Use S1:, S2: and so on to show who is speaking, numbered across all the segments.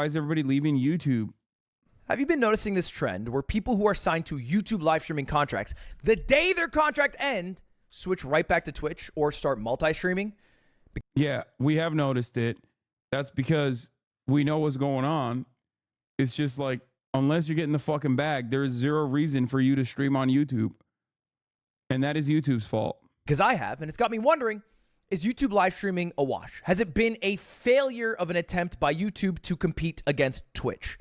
S1: Why is everybody leaving YouTube?
S2: Have you been noticing this trend where people who are signed to YouTube live streaming contracts, the day their contract ends, switch right back to Twitch or start multi-streaming?
S1: Yeah, we have noticed it. That's because we know what's going on. It's just like, unless you're getting the fucking bag, there is zero reason for you to stream on YouTube. And that is YouTube's fault.
S2: Because I have, and it's got me wondering, is YouTube live streaming a wash? Has it been a failure of an attempt by YouTube to compete against Twitch?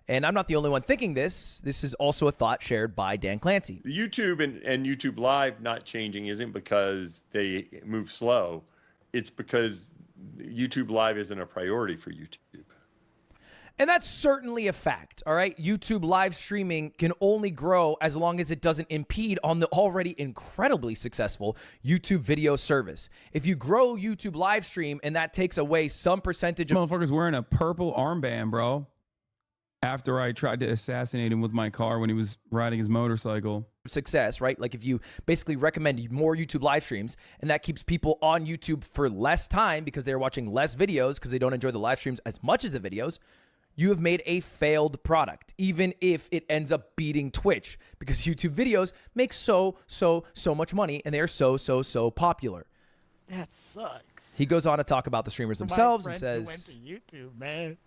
S2: And I'm not the only one thinking this. This is also a thought shared by Dan Clancy.
S3: The YouTube and YouTube Live not changing isn't because they move slow. It's because YouTube Live isn't a priority for YouTube.
S2: And that's certainly a fact, all right? YouTube live streaming can only grow as long as it doesn't impede on the already incredibly successful YouTube video service. If you grow YouTube live stream and that takes away some percentage of...
S1: Motherfucker's wearing a purple armband, bro. After I tried to assassinate him with my car when he was riding his motorcycle.
S2: Success, right? Like if you basically recommend more YouTube live streams and that keeps people on YouTube for less time because they're watching less videos because they don't enjoy the live streams as much as the videos, you have made a failed product, even if it ends up beating Twitch, because YouTube videos make so much money and they are so popular.
S4: That sucks.
S2: He goes on to talk about the streamers themselves and says,
S4: went to YouTube, man.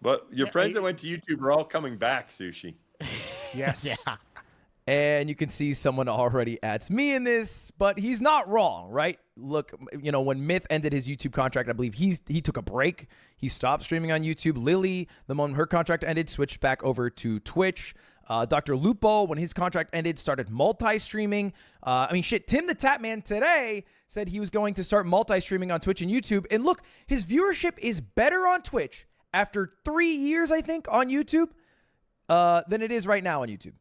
S3: But your friends that went to YouTube are all coming back, Sushi.
S4: Yes.
S2: Yeah. And you can see someone already adds me in this, but he's not wrong, right? Look, you know, when Myth ended his YouTube contract, I believe he took a break. He stopped streaming on YouTube. Lily, the moment her contract ended, switched back over to Twitch. Dr. Lupo, when his contract ended, started multi-streaming. I mean, shit, Tim the Tapman today said he was going to start multi-streaming on Twitch and YouTube. And look, his viewership is better on Twitch after 3 years, I think, on YouTube than it is right now on YouTube.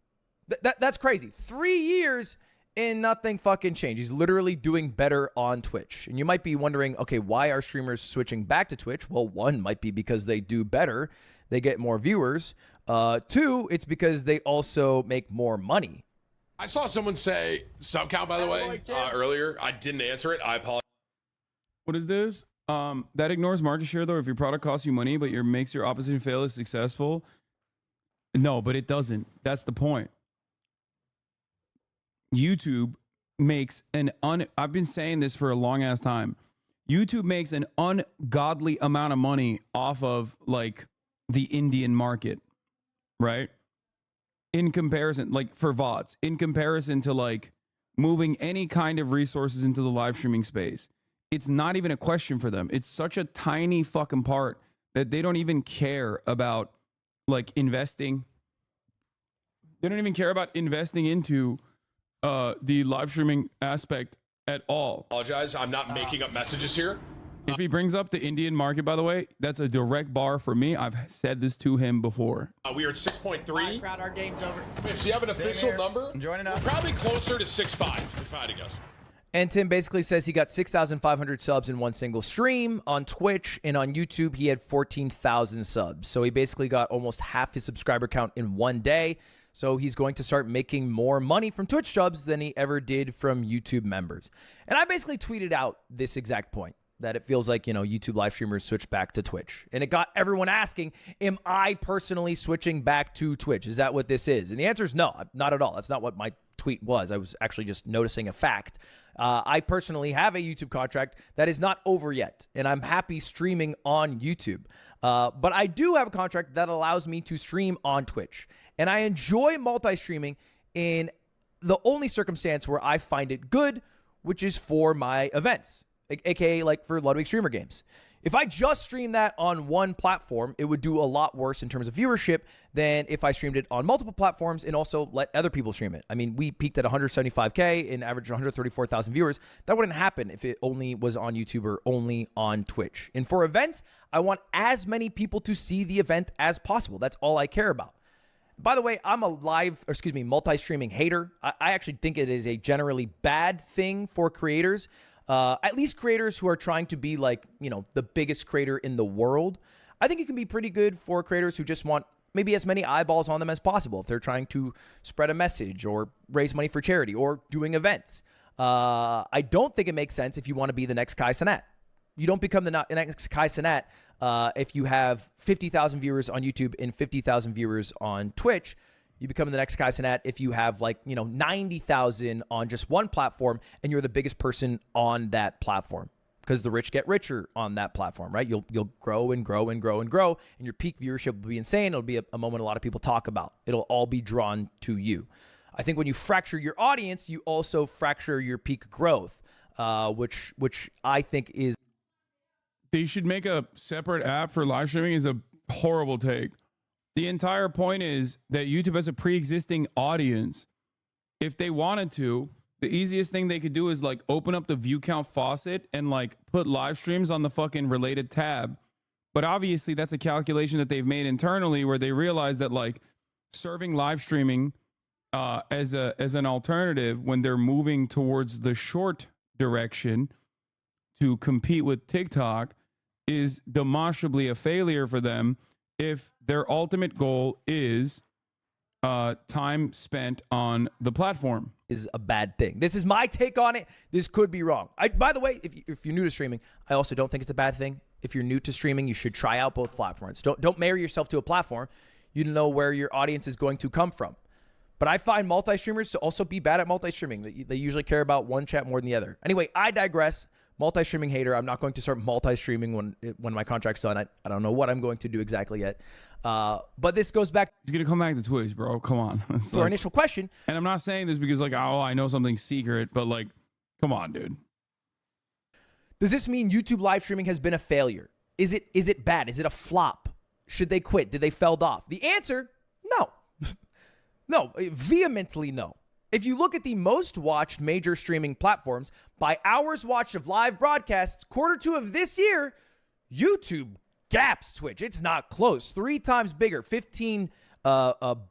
S2: That's crazy. 3 years and nothing fucking changed. He's literally doing better on Twitch. And you might be wondering, okay, why are streamers switching back to Twitch? Well, one might be because they do better. They get more viewers. Two, it's because they also make more money.
S5: I saw someone say sub count, by the way, earlier. I didn't answer it. I apologize.
S1: What is this? That ignores market share, though. If your product costs you money, but makes your opposition fail is successful. No, but it doesn't. That's the point. YouTube makes I've been saying this for a long ass time. YouTube makes an ungodly amount of money off of like the Indian market, right? In comparison, like for VODs, in comparison to like moving any kind of resources into the live streaming space. It's not even a question for them. It's such a tiny fucking part that they don't even care about like investing. They don't even care about investing into the live streaming aspect at all.
S5: Apologize. I'm not making up messages here.
S1: If he brings up the Indian market, by the way, that's a direct bar for me. I've said this to him before.
S5: We are at 6.3.
S4: Crowd, our game's over.
S5: So you have an official number?
S6: I'm joining up.
S5: We're probably closer to 6.5, if I had to guess.
S2: And Tim basically says he got 6,500 subs in one single stream on Twitch, and on YouTube he had 14,000 subs. So he basically got almost half his subscriber count in one day. So he's going to start making more money from Twitch subs than he ever did from YouTube members. And I basically tweeted out this exact point, that it feels like, you know, YouTube live streamers switch back to Twitch. And it got everyone asking, am I personally switching back to Twitch? Is that what this is? And the answer is no, not at all. That's not what my tweet was. I was actually just noticing a fact. I personally have a YouTube contract that is not over yet, and I'm happy streaming on YouTube. But I do have a contract that allows me to stream on Twitch. And I enjoy multi-streaming in the only circumstance where I find it good, which is for my events, aka like for Ludwig streamer games. If I just stream that on one platform, it would do a lot worse in terms of viewership than if I streamed it on multiple platforms and also let other people stream it. I mean, we peaked at 175K and averaged 134,000 viewers. That wouldn't happen if it only was on YouTube or only on Twitch. And for events, I want as many people to see the event as possible. That's all I care about. By the way, I'm a multi-streaming hater. I actually think it is a generally bad thing for creators. At least creators who are trying to be like, you know, the biggest creator in the world. I think it can be pretty good for creators who just want maybe as many eyeballs on them as possible if they're trying to spread a message or raise money for charity or doing events. I don't think it makes sense if you want to be the next Kai Cenat. You don't become the next Kai Cenat If you have 50,000 viewers on YouTube and 50,000 viewers on Twitch, you become the next Hasanabi. If you have 90,000 on just one platform and you're the biggest person on that platform, because the rich get richer on that platform, right? You'll grow and grow and grow and grow, and your peak viewership will be insane. It'll be a moment a lot of people talk about. It'll all be drawn to you. I think when you fracture your audience, you also fracture your peak growth, which I think is.
S1: They should make a separate app for live streaming is a horrible take. The entire point is that YouTube has a pre-existing audience. If they wanted to, the easiest thing they could do is open up the view count faucet and put live streams on the fucking related tab. But obviously that's a calculation that they've made internally where they realize that serving live streaming as an alternative when they're moving towards the short direction to compete with TikTok is demonstrably a failure for them if their ultimate goal is time spent on the platform.
S2: Is a bad thing. This is my take on it. This could be wrong. By the way, if you're new to streaming, I also don't think it's a bad thing. If you're new to streaming, you should try out both platforms. Don't marry yourself to a platform. You don't know where your audience is going to come from. But I find multi-streamers to also be bad at multi-streaming. They usually care about one chat more than the other. Anyway, I digress. Multi-streaming hater. I'm not going to start multi-streaming when my contract's done. I don't know what I'm going to do exactly yet. But this goes back.
S1: He's going to come back to Twitch, bro. Come on.
S2: To our initial question.
S1: And I'm not saying this because I know something secret, but come on, dude.
S2: Does this mean YouTube live streaming has been a failure? Is it bad? Is it a flop? Should they quit? Did they fell off? The answer, no. No, vehemently no. If you look at the most watched major streaming platforms by hours watched of live broadcasts, Q2 of this year, YouTube gaps Twitch. It's not close. 3 times bigger, 15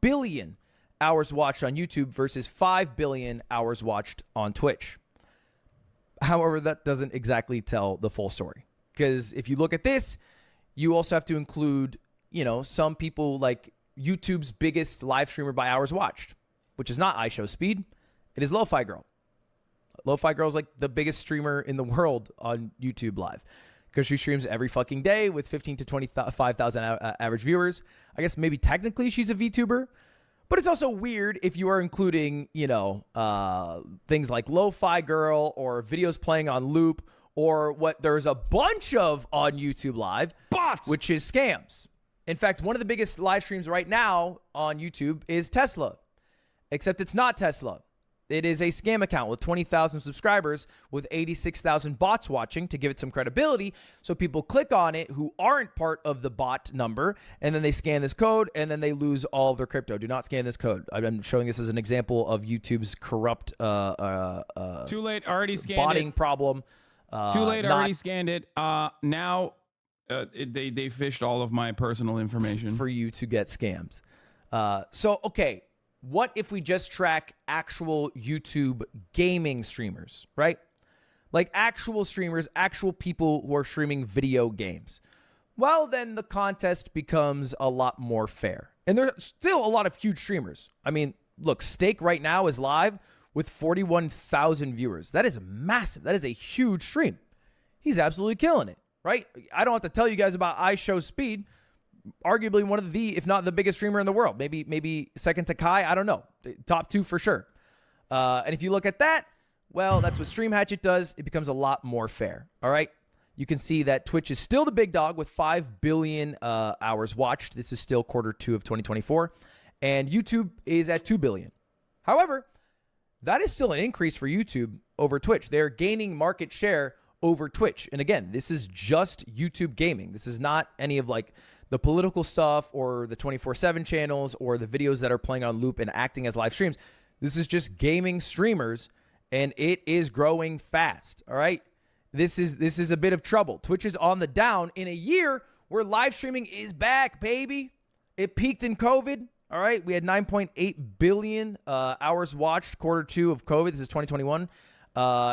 S2: billion hours watched on YouTube versus 5 billion hours watched on Twitch. However, that doesn't exactly tell the full story. Because if you look at this, you also have to include, some people like YouTube's biggest live streamer by hours watched, which is not iShowSpeed. It is Lo-Fi Girl. Lo-Fi Girl is the biggest streamer in the world on YouTube Live because she streams every fucking day with 15 to 25,000 average viewers. I guess maybe technically she's a VTuber, but it's also weird if you are including, things like Lo-Fi Girl or videos playing on loop or what there's a bunch of on YouTube Live,
S1: bots,
S2: which is scams. In fact, one of the biggest live streams right now on YouTube is Tesla. Except it's not Tesla. It is a scam account with 20,000 subscribers with 86,000 bots watching to give it some credibility. So people click on it who aren't part of the bot number, and then they scan this code, and then they lose all of their crypto. Do not scan this code. I'm showing this as an example of YouTube's corrupt
S1: too late, already scanned
S2: botting
S1: it.
S2: Problem.
S1: Too late, already scanned it. Now they fished all of my personal information.
S2: For you to get scams. Okay. What if we just track actual YouTube gaming streamers, right? Like actual streamers, actual people who are streaming video games. Well, then the contest becomes a lot more fair. And there's still a lot of huge streamers. I mean, look, Steak right now is live with 41,000 viewers. That is massive. That is a huge stream. He's absolutely killing it, right? I don't have to tell you guys about iShowSpeed. Arguably one of the, if not the biggest streamer in the world, maybe second to Kai. I don't know. Top 2 for sure. And if you look at that, well, that's what Stream Hatchet does. It becomes a lot more fair. All right. You can see that Twitch is still the big dog with 5 billion hours watched. This is still Q2 of 2024. And YouTube is at 2 billion. However, that is still an increase for YouTube over Twitch. They're gaining market share over Twitch. And again, this is just YouTube gaming. This is not any of the political stuff or the 24/7 channels or the videos that are playing on loop and acting as live streams. This is just gaming streamers, and it is growing fast. All right. This is a bit of trouble. Twitch is on the down in a year where live streaming is back, baby. It peaked in COVID. All right. We had 9.8 billion hours watched Q2 of COVID. This is 2021.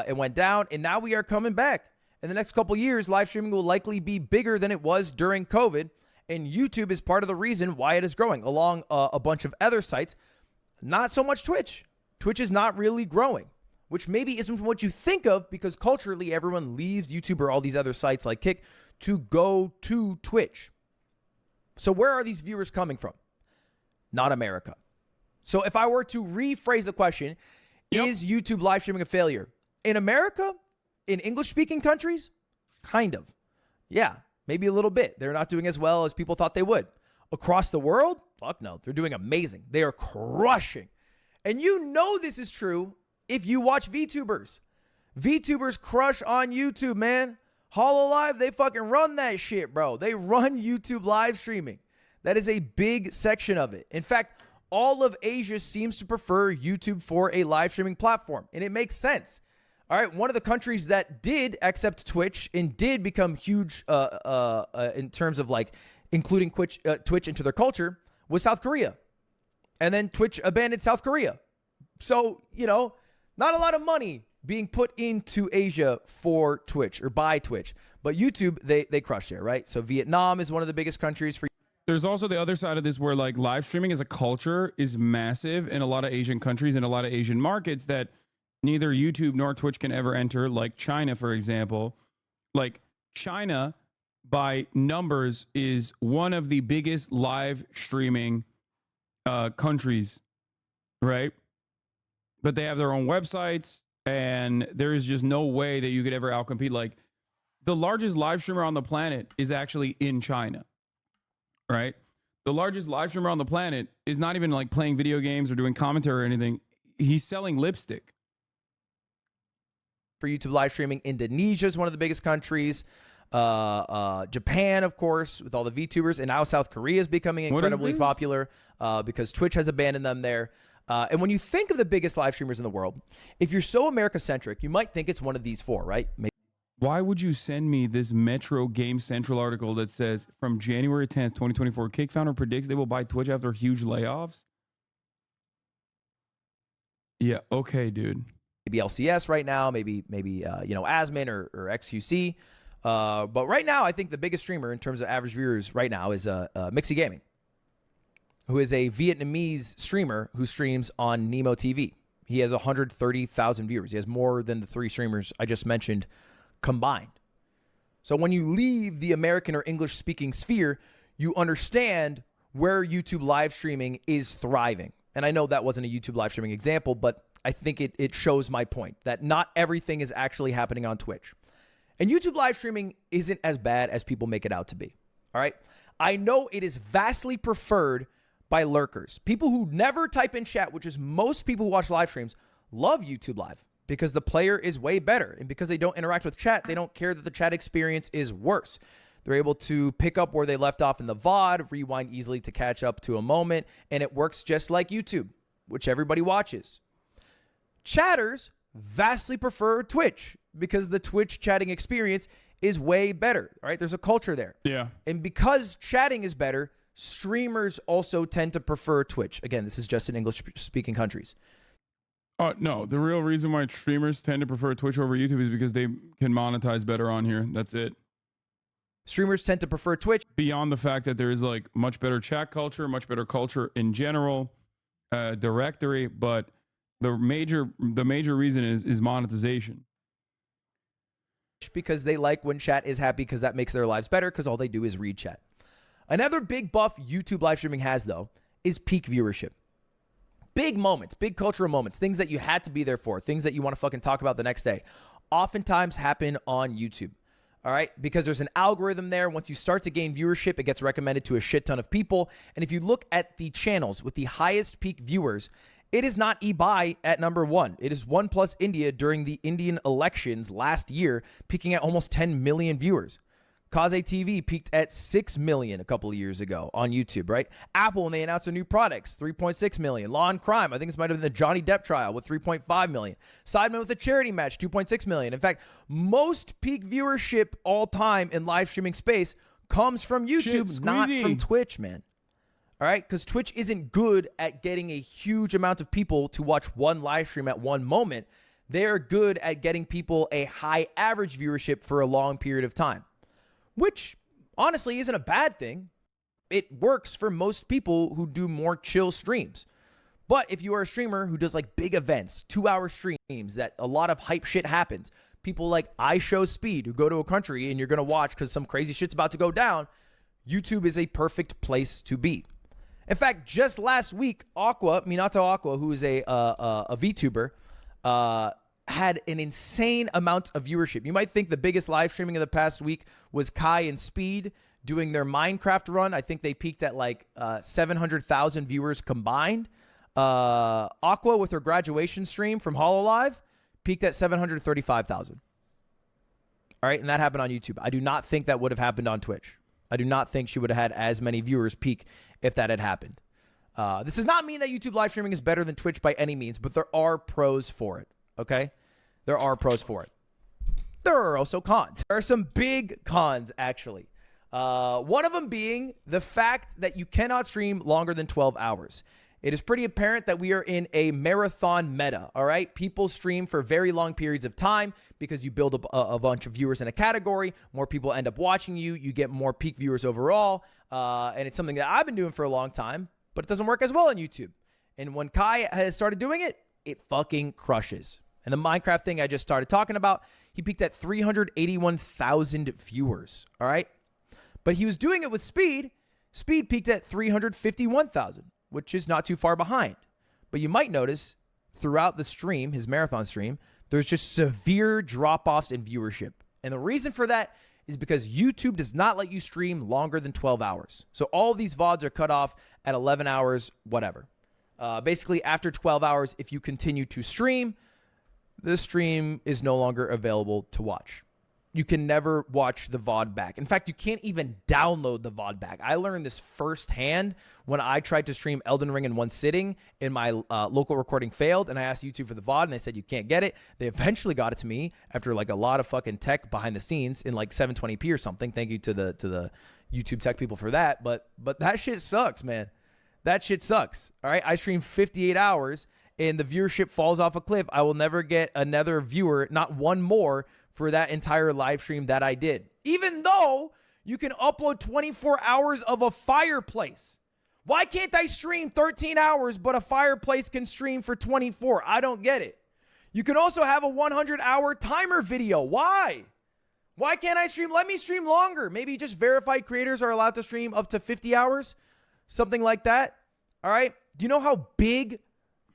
S2: It went down, and now we are coming back. In the next couple years, live streaming will likely be bigger than it was during COVID. And YouTube is part of the reason why it is growing, along a bunch of other sites. Not so much Twitch. Twitch is not really growing, which maybe isn't what you think of because culturally everyone leaves YouTube or all these other sites like Kick to go to Twitch. So where are these viewers coming from? Not America. So if I were to rephrase the question, is YouTube live streaming a failure? In America, in English-speaking countries, kind of. Yeah, maybe a little bit. They're not doing as well as people thought they would. Across the world, fuck no. They're doing amazing. They are crushing. And you know this is true if you watch VTubers. VTubers crush on YouTube, man. HoloLive, they fucking run that shit, bro. They run YouTube live streaming. That is a big section of it. In fact, all of Asia seems to prefer YouTube for a live streaming platform, and it makes sense. All right, one of the countries that did accept Twitch and did become huge in terms of like including Twitch into their culture was South Korea. And then Twitch abandoned South Korea. So, you know, not a lot of money being put into Asia for Twitch or by Twitch. But YouTube, they crushed there, right? So Vietnam is one of the biggest countries for.
S1: There's also the other side of this where like live streaming as a culture is massive in a lot of Asian countries and a lot of Asian markets that neither YouTube nor Twitch can ever enter, like China, for example. Like China, by numbers, is one of the biggest live streaming countries, right? But they have their own websites, and there is just no way that you could ever outcompete. Like the largest live streamer on the planet is actually in China, right? The largest live streamer on the planet is not even like playing video games or doing commentary or anything. He's selling lipstick.
S2: For YouTube live streaming, Indonesia is one of the biggest countries. Japan, of course, with all the VTubers, and now South Korea is becoming incredibly popular because Twitch has abandoned them there. And when you think of the biggest live streamers in the world, if you're so America-centric, you might think it's one of these four, right?
S1: Why would you send me this Metro Game Central article that says from January 10th, 2024, Kick founder predicts they will buy Twitch after huge layoffs? Yeah, okay, dude.
S2: Maybe LCS right now, maybe you know, Asmin or XQC. But right now, I think the biggest streamer in terms of average viewers right now is Mixi Gaming, who is a Vietnamese streamer who streams on Nemo TV. He has 130,000 viewers. He has more than the three streamers I just mentioned combined. So when you leave the American or English-speaking sphere, you understand where YouTube live streaming is thriving. And I know that wasn't a YouTube live streaming example, but I think it shows my point that not everything is actually happening on Twitch. And YouTube live streaming isn't as bad as people make it out to be. All right. I know it is vastly preferred by lurkers. People who never type in chat, which is most people who watch live streams, love YouTube Live because the player is way better. And because they don't interact with chat, they don't care that the chat experience is worse. They're able to pick up where they left off in the VOD, rewind easily to catch up to a moment, and it works just like YouTube, which everybody watches. Chatters vastly prefer Twitch because the Twitch chatting experience is way better, right? There's a culture there.
S1: Yeah.
S2: And because chatting is better, streamers also tend to prefer Twitch. Again, this is just in English-speaking countries.
S1: No, the real reason why streamers tend to prefer Twitch over YouTube is because they can monetize better on here. That's it.
S2: Streamers tend to prefer Twitch.
S1: Beyond the fact that there is like much better chat culture, much better culture in general, directory, but the major reason is monetization.
S2: Because they like when chat is happy because that makes their lives better because all they do is read chat. Another big buff YouTube live streaming has, though, is peak viewership. Big moments, big cultural moments, things that you had to be there for, things that you want to fucking talk about the next day, oftentimes happen on YouTube. All right, because there's an algorithm there. Once you start to gain viewership, it gets recommended to a shit ton of people. And if you look at the channels with the highest peak viewers, it is not eBuy at number one. It is OnePlus India during the Indian elections last year, peaking at almost 10 million viewers. Kaze TV peaked at 6 million a couple of years ago on YouTube, right? Apple, when they announced their new products, 3.6 million. Law and Crime, I think this might have been the Johnny Depp trial with 3.5 million. Sidemen with a charity match, 2.6 million. In fact, most peak viewership all time in live streaming space comes from YouTube, not from Twitch, man. All right, because Twitch isn't good at getting a huge amount of people to watch one live stream at one moment. They're good at getting people a high average viewership for a long period of time, which honestly isn't a bad thing. It works for most people who do more chill streams. But if you are a streamer who does like big events, 2-hour streams that a lot of hype shit happens, people like I Show Speed who go to a country and you're going to watch because some crazy shit's about to go down, YouTube is a perfect place to be. In fact, just last week, Minato Aqua, who is a VTuber, had an insane amount of viewership. You might think the biggest live streaming of the past week was Kai and Speed doing their Minecraft run. I think they peaked at like 700,000 viewers combined. Aqua with her graduation stream from HoloLive peaked at 735,000. All right, and that happened on YouTube. I do not think that would have happened on Twitch. I do not think she would have had as many viewers peak if that had happened. This does not mean that YouTube live streaming is better than Twitch by any means, but there are pros for it, okay? There are pros for it. There are also cons. There are some big cons, actually. One of them being the fact that you cannot stream longer than 12 hours. It is pretty apparent that we are in a marathon meta, all right? People stream for very long periods of time because you build a bunch of viewers in a category. More people end up watching you. You get more peak viewers overall. And it's something that I've been doing for a long time, but it doesn't work as well on YouTube. And when Kai has started doing it, it fucking crushes. And the Minecraft thing I just started talking about, he peaked at 381,000 viewers, all right? But he was doing it with Speed. Speed peaked at 351,000, which is not too far behind. But you might notice throughout the stream, his marathon stream, there's just severe drop-offs in viewership. And the reason for that is because YouTube does not let you stream longer than 12 hours. So all of these VODs are cut off at 11 hours, whatever. Basically, after 12 hours, if you continue to stream, the stream is no longer available to watch. You can never watch the VOD back. In fact, you can't even download the VOD back. I learned this firsthand when I tried to stream Elden Ring in one sitting and my local recording failed, and I asked YouTube for the VOD, and they said you can't get it. They eventually got it to me after like a lot of fucking tech behind the scenes in like 720p or something. Thank you to the YouTube tech people for that. But that shit sucks, man. That shit sucks. All right, I streamed 58 hours, and the viewership falls off a cliff. I will never get another viewer, not one more, for that entire live stream that I did. Even though you can upload 24 hours of a fireplace. Why can't I stream 13 hours, but a fireplace can stream for 24? I don't get it. You can also have a 100-hour timer video. Why? Why can't I stream? Let me stream longer. Maybe just verified creators are allowed to stream up to 50 hours. Something like that. All right. Do you know how big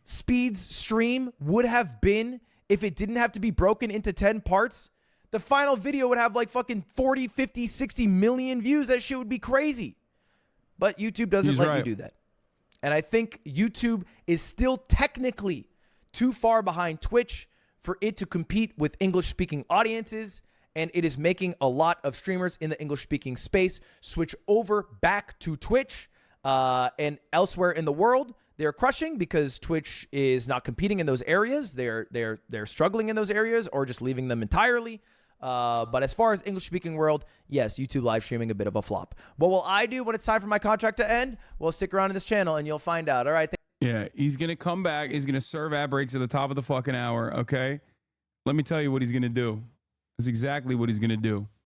S2: Speed's stream would have been if it didn't have to be broken into 10 parts? The final video would have like fucking 40, 50, 60 million views. That shit would be crazy. But YouTube doesn't let you do that. And I think YouTube is still technically too far behind Twitch for it to compete with English-speaking audiences. And it is making a lot of streamers in the English-speaking space switch over back to Twitch. And elsewhere in the world, they're crushing because Twitch is not competing in those areas. They're struggling in those areas or just leaving them entirely. But as far as English-speaking world, yes, YouTube live streaming a bit of a flop. What will I do when it's time for my contract to end? Well, stick around in this channel and you'll find out. All right.
S1: Yeah, he's going to come back. He's going to serve ad breaks at the top of the fucking hour, okay? Let me tell you what he's going to do. That's exactly what he's going to do.